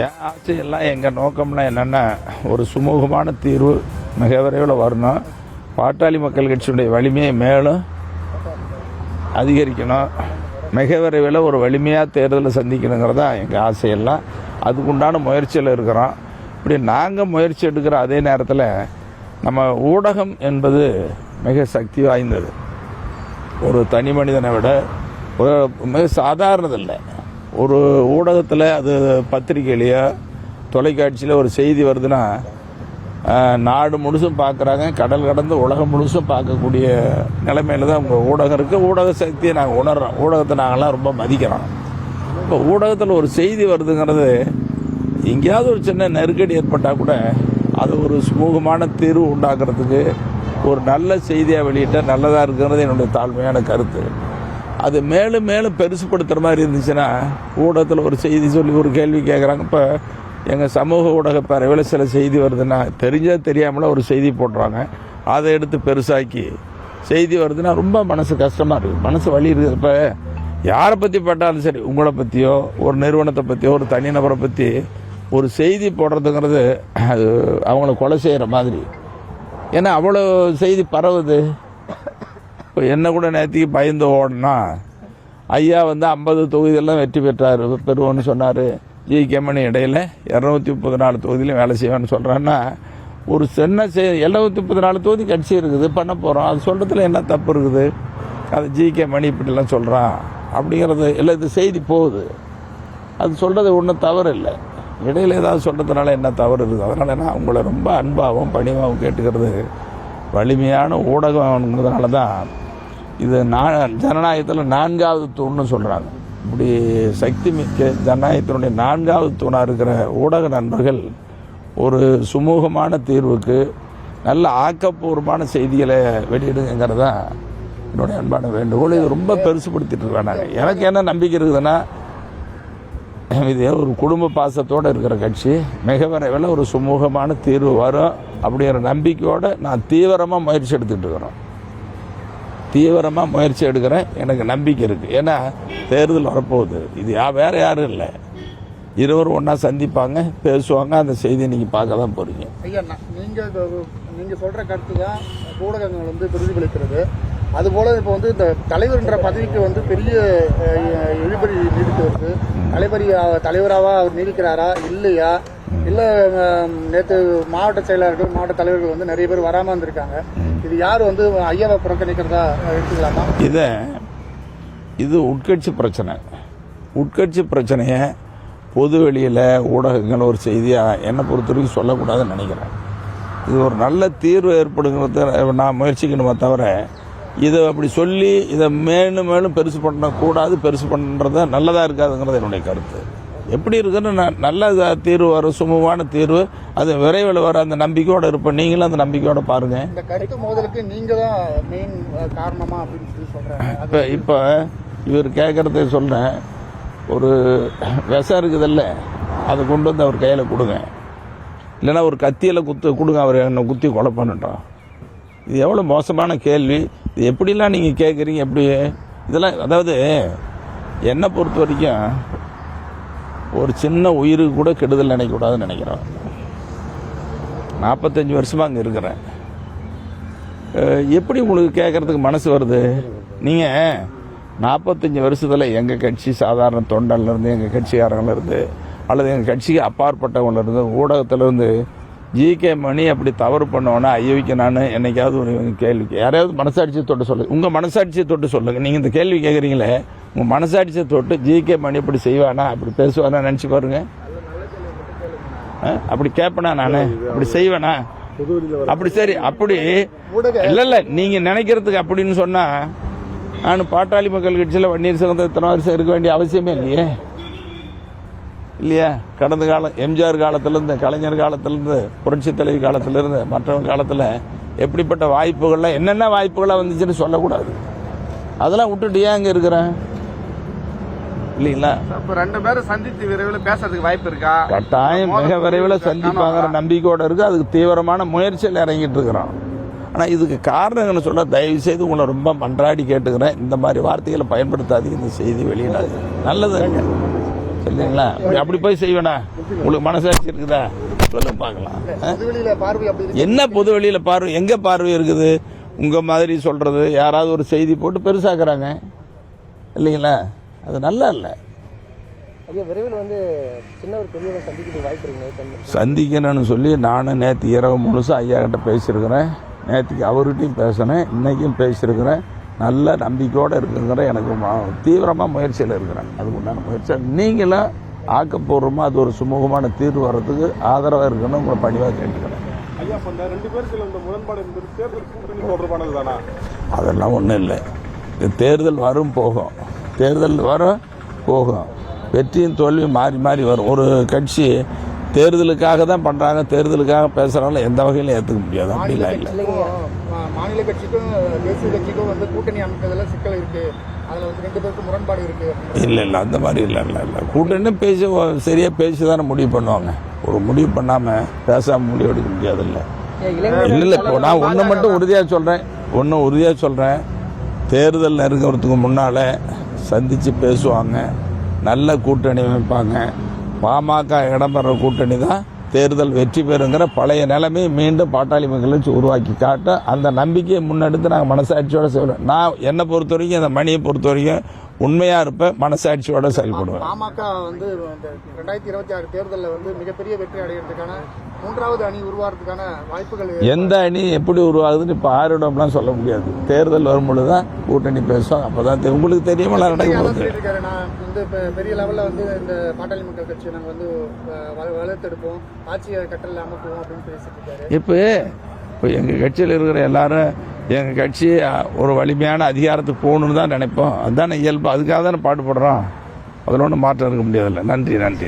என் ஆசையெல்லாம் எங்கள் நோக்கம்லாம் என்னென்னா ஒரு சுமூகமான தீர்வு மிக விரைவில் வரணும். பாட்டாளி மக்கள் கட்சியுடைய வலிமையை மேலும் அதிகரிக்கணும். மிக விரைவில் ஒரு வலிமையாக தேர்தலை சந்திக்கணுங்கிறது தான் எங்கள் ஆசையெல்லாம். அதுக்குண்டான முயற்சியில் இருக்கிறோம். இப்படி நாங்கள் முயற்சி எடுக்கிற அதே நேரத்தில் நம்ம ஊடகம் என்பது மிக சக்தி வாய்ந்தது. ஒரு தனி மனிதனை விட மிக சாதாரணதில்லை. ஒரு ஊடகத்தில் அது பத்திரிகையிலையோ தொலைக்காட்சியில் ஒரு செய்தி வருதுன்னா நாடு முழுசும் பார்க்குறாங்க, கடல் கடந்து உலகம் முழுசும் பார்க்கக்கூடிய நிலைமையில் தான் உங்கள் ஊடகம் இருக்குது. ஊடக சக்தியை நாங்கள் உணர்கிறோம். ஊடகத்தை நாங்கள்லாம் ரொம்ப மதிக்கிறோம். இப்போ ஊடகத்தில் ஒரு செய்தி வருதுங்கிறது எங்கேயாவது ஒரு சின்ன நெருக்கடி ஏற்பட்டால் கூட அது ஒரு சுமூகமான தீர்வு உண்டாக்குறதுக்கு ஒரு நல்ல செய்தியாக வெளியிட்டால் நல்லதாக இருக்கிறது என்னுடைய தாழ்மையான கருத்து. அது மேலும் மேலும் பெருசுப்படுத்துகிற மாதிரி இருந்துச்சுன்னா ஊடகத்தில் ஒரு செய்தி சொல்லி ஒரு கேள்வி கேட்குறாங்க. இப்போ எங்கள் சமூக ஊடக பரவலில் சில செய்தி வருதுன்னா தெரியாமல ஒரு செய்தி போடுறாங்க. அதை எடுத்து பெருசாக்கி செய்தி வருதுன்னா ரொம்ப மனசு கஷ்டமாக இருக்குது, மனசு வலி இருக்குது. இப்போ யாரை பற்றி பட்டாலும் சரி, உங்களை பற்றியோ ஒரு நிறுவனத்தை பற்றியோ ஒரு தனிநபரை பற்றி ஒரு செய்தி போடுறதுங்கிறது அது அவங்கள கொலை செய்கிற மாதிரி. ஏன்னா அவ்வளோ செய்தி பரவுது. இப்போ என்ன கூட நேற்றுக்கு பயந்து ஓடனா ஐயா 50 தொகுதியெல்லாம் வெற்றி பெறுவோன்னு சொன்னார். ஜி.கே. மணி இடையில் 234 தொகுதியிலும் வேலை செய்வேன்னு சொல்கிறான்னா ஒரு சின்ன 734 தொகுதி கட்சி இருக்குது, பண்ண போகிறோம். அது சொல்கிறதுல என்ன தப்பு இருக்குது? அது ஜி.கே. மணி இப்படிலாம் சொல்கிறான் அப்படிங்கிறது இல்லை. இது செய்தி போகுது, அது சொல்கிறது ஒன்றும் தவறு இல்லை. இடையில் ஏதாவது சொல்கிறதுனால என்ன தவறு இருக்குது? அதனால் நான் உங்களை ரொம்ப அன்பாகவும் பணிவாகவும் கேட்டுக்கிறது, வலிமையான ஊடகங்கிறதுனால தான் இது ஜனநாயகத்தில் 4வது தூண்னு சொல்கிறாங்க. இப்படி சக்தி மிக்க ஜனநாயகத்தினுடைய 4வது தூணாக இருக்கிற ஊடக நண்பர்கள் ஒரு சுமூகமான தீர்வுக்கு நல்ல ஆக்கப்பூர்வமான செய்திகளை வெளியிடுங்கிறது தான் என்னுடைய அன்பான வேண்டுகோள். இது ரொம்ப பெருசுப்படுத்திட்டு இருக்காங்க. எனக்கு என்ன நம்பிக்கை இருக்குதுன்னா, இது ஒரு குடும்ப பாசத்தோடு இருக்கிற கட்சி. மிக விரைவில் ஒரு சுமூகமான தீர்வு வரும் அப்படிங்கிற நம்பிக்கையோடு நான் தீவிரமாக முயற்சி எடுத்துகிட்டு இருக்கிறோம். தீவிரமாக முயற்சி எடுக்கிறேன். எனக்கு நம்பிக்கை இருக்குது. ஏன்னா தேர்தல் வரப்போகுது. இது வேறு யாரும் இல்லை. இருவரும் ஒன்றா சந்திப்பாங்க, பேசுவாங்க. அந்த செய்தியை நீங்கள் பார்க்க தான் போகிறீங்க. ஐயா, நீங்கள் சொல்கிற கருத்து தான் ஊடகங்கள் பிரதிபலிக்கிறது. அதுபோல் இப்போ இந்த தலைவர்ன்ற பதவிக்கு பெரிய இழுபறி நீடித்து வருது. தலைவராக அவர் நீடிக்கிறாரா இல்லையா? இல்லை நேற்று மாவட்ட செயலாளர்கள் மாவட்ட தலைவர்கள் நிறைய பேர் வராமல் இருந்திருக்காங்க. இது யார் ஐயாவை புறக்கணிக்கிறதா எடுத்துக்கலாமா? இது உட்கட்சி பிரச்சனை. உட்கட்சி பிரச்சனையை பொது வெளியில் ஊடகங்கள் ஒரு செய்தியாக என்னை பொறுத்தவரைக்கும் சொல்லக்கூடாதுன்னு நினைக்கிறேன். இது ஒரு நல்ல தீர்வு ஏற்படுங்கிறத நான் முயற்சிக்கணுமே தவிர இதை அப்படி சொல்லி இதை மேலும் மேலும் பெருசு பண்ணக்கூடாது. பெருசு பண்ணுறது நல்லதாக இருக்காதுங்கிறது என்னுடைய கருத்து. எப்படி இருக்குன்னு நல்ல தீர்வு வரும், சுமூகமான தீர்வு, அது விரைவில் வர அந்த நம்பிக்கையோடு இருப்பேன். நீங்களும் அந்த நம்பிக்கையோடு பாருங்கள். இந்த கருத்து மோதலுக்கு நீங்கள் தான் மெயின் காரணமா அப்படின்னு சொல்லி சொல்கிறேன். இப்போ இவர் கேட்குறத சொல்கிறேன். ஒரு விஷம் இருக்குதில்ல, அதை கொண்டு வந்து அவர் கையில் கொடுங்க. இல்லைன்னா ஒரு கத்தியில் கொடுங்க, அவர் என்னை குத்தி கொலை பண்ணிட்டோம். இது எவ்வளோ மோசமான கேள்வி. இது எப்படிலாம் நீங்கள் கேட்குறீங்க? எப்படி இதெல்லாம்? அதாவது என்னை பொறுத்த வரைக்கும் ஒரு சின்ன உயிருக்கு கூட கெடுதல் நினைக்கக்கூடாதுன்னு நினைக்கிறோம். 45 வருஷமாக அங்கே இருக்கிறேன். எப்படி உங்களுக்கு கேட்குறதுக்கு மனசு வருது? நீங்கள் 45 வருஷத்தில் எங்கள் கட்சி சாதாரண தொண்டன்லேருந்து, எங்கள் கட்சிக்காரங்கள்லேருந்து, அல்லது எங்கள் கட்சிக்கு அப்பாற்பட்டவங்கலேருந்து, ஊடகத்திலேருந்து ஜி.கே. மணி அப்படி தவறு பண்ணோன்னா ஐயோக்கு நான் என்னைக்காவது ஒரு கேள்வி யாரையாவது மனசாட்சியை தொட்டு சொல்லுங்கள். உங்கள் மனசாட்சியை தொட்டு சொல்லுங்கள். நீங்கள் இந்த கேள்வி கேட்குறீங்களே, உங்கள் மனசாட்சியை தொட்டு ஜி.கே. மணி இப்படி செய்வானா, அப்படி பேசுவானா நினச்சி பாருங்க. அப்படி கேட்பேனா நான்? அப்படி செய்வேனா? அப்படி சரி, அப்படி இல்லை நீங்கள் நினைக்கிறதுக்கு அப்படின்னு சொன்னால் நான் பாட்டாளி மக்கள் கட்சியில் வன்னியர் சங்கத்தை இத்தனை வருஷம் இருக்க வேண்டிய அவசியமே இல்லையா? கடந்த காலம் எம்ஜிஆர் காலத்திலேருந்து, கலைஞர் காலத்திலேருந்து, புரட்சித் தலைவி காலத்திலேருந்து, மற்றவங்க காலத்தில் எப்படிப்பட்ட வாய்ப்புகள்லாம் என்னென்ன வாய்ப்புகளாக வந்துச்சுன்னு சொல்லக்கூடாது. அதெல்லாம் விட்டுட்டு ஏன் அங்கே இருக்கிறேன் இல்லைங்களா? இப்போ 2 பேரும் சந்தித்து விரைவில் பேசுறதுக்கு வாய்ப்பு இருக்கா? கட்டாயம் மிக விரைவில் சந்திப்பாங்கிற நம்பிக்கையோடு இருக்குது. அதுக்கு தீவிரமான முயற்சியில் இறங்கிட்டு இருக்கிறோம். ஆனால் இதுக்கு காரணங்கள்னு சொல்ல தயவுசெய்து உங்களை ரொம்ப மன்றாடி கேட்டுக்கிறேன். இந்த மாதிரி வார்த்தைகளை பயன்படுத்தாதீங்க. இந்த செய்தி வெளியிடாது. நல்லது. இல்லைங்களா? அப்படி போய் செய்வேனா? உங்களுக்கு மனசாட்சி இருக்குதா? சொல்லுங்க பார்க்கலாம். பொதுவெளியில பார்வை அப்படி இருக்கு. என்ன பொது வெளியில பார்வை? எங்க பார்வை இருக்குது? உங்க மாதிரி சொல்றது யாராவது ஒரு செய்தி போட்டு பெருசாக்குறாங்க இல்லைங்களா? அது நல்லா இல்லை. ஐயா, விரைவில் வந்து சின்னவர் பெரியவரை சந்திக்கிறதுக்கு வாய்ப்பு இருக்குங்க. சந்திக்கணும்னு சொல்லி நானும் நேற்று இரவு முழுசும் ஐயா கிட்ட பேசியிருக்கிறேன். நேற்றுக்கு அவர்கிட்டையும் பேசினேன், இன்னைக்கும் பேசியிருக்கிறேன். நல்ல நம்பிக்கையோடு இருக்குங்கிற எனக்கு தீவிரமாக முயற்சியில் இருக்கிறேன். அதுக்கு உண்டான முயற்சி நீங்களும் ஆக்கப்பூர்வமாக அது ஒரு சுமூகமான தீர்வு வர்றதுக்கு ஆதரவாக இருக்கணும்னு உங்களை பணிவாக கேட்டுக்கிறேன். ஐயா, இப்போ இந்த 2 பேருக்கு இந்த முரண்பாடு என்பது தேர்தல் கூட்டணி தொடர்பானது தானா? அதெல்லாம் ஒன்றும் இல்லை. தேர்தல் வரும் போகும், தேர்தல் வரும் போகும், வெற்றியும் தோல்வியும் மாறி மாறி வரும். ஒரு கட்சி தேர்தலுக்காக தான் பண்ணுறாங்க, தேர்தலுக்காக பேசுகிறாங்கள எந்த வகையிலும் ஏற்றுக்க முடியாது. அப்படிலாம் இல்லை. மாநில கட்சிக்கும் தேசிய கட்சிக்கும் வந்து கூட்டணி அமைப்பதில் சிக்கல் இருக்கு. அதில் வந்து 2 பேருக்கும் முரண்பாடு இருக்கு. இல்லை அந்த மாதிரி இல்லை. கூட்டணி பேசி சரியாக பேசி தானே முடிவு பண்ணுவாங்க. ஒரு முடிவு பண்ணாமல் பேசாமல் முடிவு எடுக்க முடியாது. இல்லை இப்போ நான் ஒன்று மட்டும் உறுதியாக சொல்கிறேன், தேர்தல் நெருங்கிறதுக்கு முன்னால் சந்தித்து பேசுவாங்க, நல்ல கூட்டணி வைப்பாங்க. பாமக இடம்பெற கூட்டணி தான் தேர்தல் வெற்றி பெறுங்கிற பழைய நிலைமையை மீண்டும் பாட்டாளி மக்களுக்கு உருவாக்கி காட்ட அந்த நம்பிக்கையை முன்னெடுத்து நாங்கள் மனசாட்சியோடு செய்வோம். நான் என்னை பொறுத்த வரைக்கும், அந்த மணியை பொறுத்த வரைக்கும் உண்மையாக இருப்பேன், மனசாட்சியோடு செயல்படுவேன். பாமக வந்து 2026 தேர்தலில் வந்து மிகப்பெரிய வெற்றி அடைகிறதுக்கான 3வது அணி உருவாகிறதுக்கான வாய்ப்புகள் எந்த அணி எப்படி உருவாகுதுன்னு இப்போ ஆரிடம்லாம் சொல்ல முடியாது. தேர்தல் வரும்பொழுது தான் கூட்டணி பேசுவோம். அப்போ தான் உங்களுக்கு தெரியுமா நடக்கும் போது. நான் வந்து இப்போ பெரிய லெவலில் வந்து இந்த பாட்டாளி மக்கள் கட்சியை நாங்கள் வந்து வளர்த்தெடுப்போம், ஆட்சியை கட்டளை அமைப்போம் அப்படின்னு பேசிட்டு இருக்காரு. இப்போ எங்கள் கட்சியில் இருக்கிற எல்லாரும் எங்கள் கட்சி ஒரு வலிமையான அதிகாரத்துக்கு போகணுன்னு தான் நினைப்போம். அதுதானே இயல்பு. அதுக்காக தானே பாடுபடுறோம். அதில் ஒன்றும் மாற்றம் இருக்க முடியாதுல்ல. நன்றி.